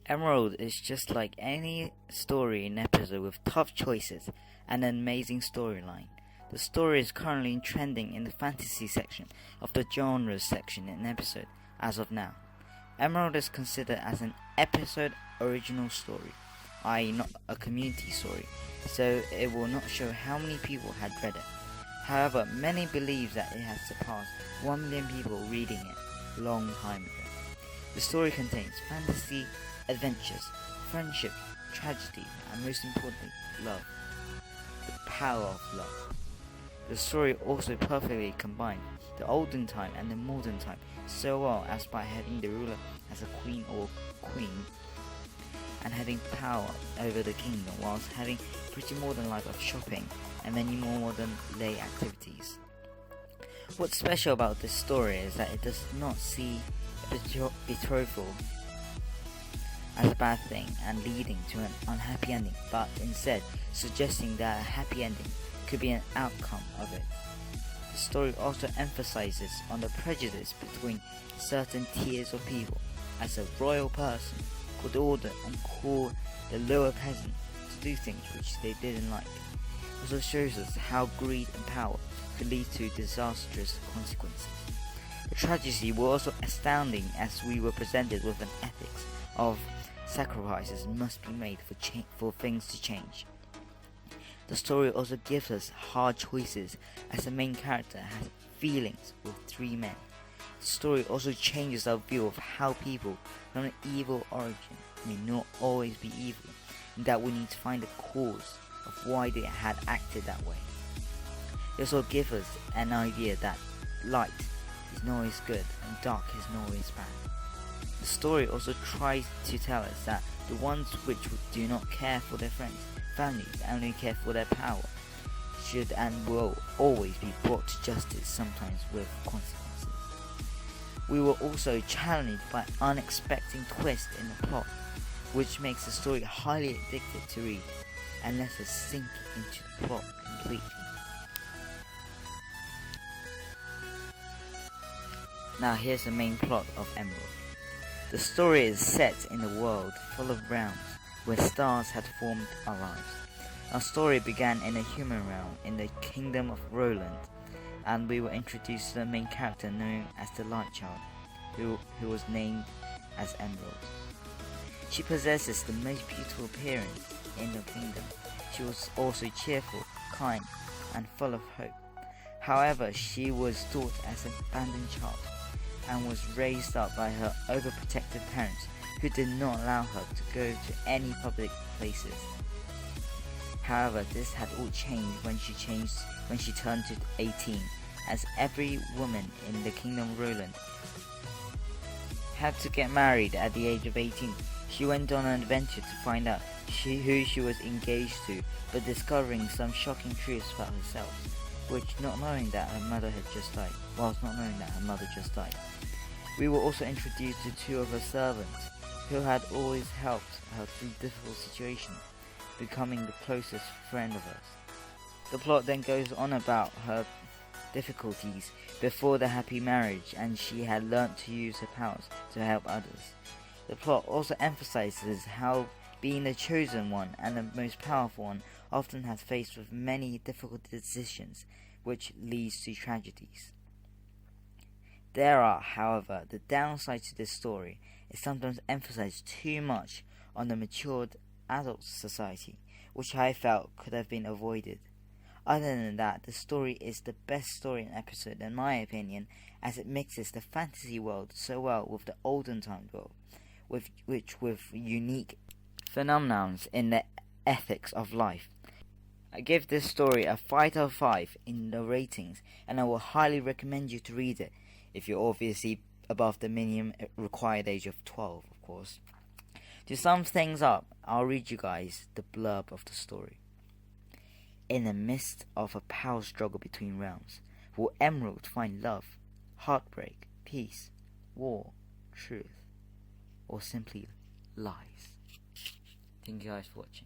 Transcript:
Emerald is just like any story in episode with tough choices and an amazing storyline. The story is currently trending in the fantasy section of the genres section in episode as of now. Emerald is considered as an episode original story, i.e. not a community story, so it will not show how many people had read it. However, many believe that it has surpassed 1 million people reading it long time ago. The story contains fantasy, adventures, friendship, tragedy, and most importantly, love. The power of love. The story also perfectly combines the olden time and the modern time so well as by having the ruler as a queen or queen and having power over the kingdom whilst having pretty modern life of shopping and many more modern day activities. What's special about this story is that it does not see a betrothal as a bad thing and leading to an unhappy ending, but instead suggesting that a happy ending could be an outcome of it. The story also emphasizes on the prejudice between certain tiers of people, as a royal person could order and call the lower peasant to do things which they didn't like. It also shows us how greed and power could lead to disastrous consequences. The tragedy was also astounding as we were presented with an ethics of sacrifices must be made for things to change. The story also gives us hard choices as the main character has feelings with 3 men. The story also changes our view of how people from an evil origin may not always be evil, and that we need to find the cause of why they had acted that way. It also gives us an idea that light is not always good and dark is not always bad. The story also tries to tell us that the ones which do not care for their friends, families, and only care for their power should and will always be brought to justice, sometimes with consequences. We were also challenged by unexpected twists in the plot, which makes the story highly addictive to read and lets us sink into the plot completely. Now here's the main plot of Emerald. The story is set in a world full of realms where stars had formed our lives. Our story began in a human realm in the kingdom of Roland, and we were introduced to the main character known as the Light Child, who was named as Emerald. She possesses the most beautiful appearance in the kingdom. She was also cheerful, kind, and full of hope. However, she was taught as an abandoned child and was raised up by her overprotective parents who did not allow her to go to any public places. However, this had all changed when she turned to 18, as every woman in the Kingdom of Roland had to get married at the age of 18. She went on an adventure to find out who she was engaged to, but discovering some shocking truths about herself, whilst not knowing that her mother just died. We were also introduced to 2 of her servants, who had always helped her through difficult situations, becoming the closest friend of hers. The plot then goes on about her difficulties before the happy marriage, and she had learnt to use her powers to help others. The plot also emphasizes how being the chosen one and the most powerful one often has faced with many difficult decisions, which leads to tragedies. There are, however, the downside to this story is sometimes emphasized too much on the matured adult society, which I felt could have been avoided. Other than that, the story is the best story in episode in my opinion, as it mixes the fantasy world so well with the olden time world, with unique phenomena in the ethics of life. I give this story a 5 out of 5 in the ratings, and I will highly recommend you to read it if you're obviously above the minimum required age of 12, of course. To sum things up, I'll read you guys the blurb of the story. In the midst of a power struggle between realms, will Emerald find love, heartbreak, peace, war, truth, or simply lies? Thank you guys for watching.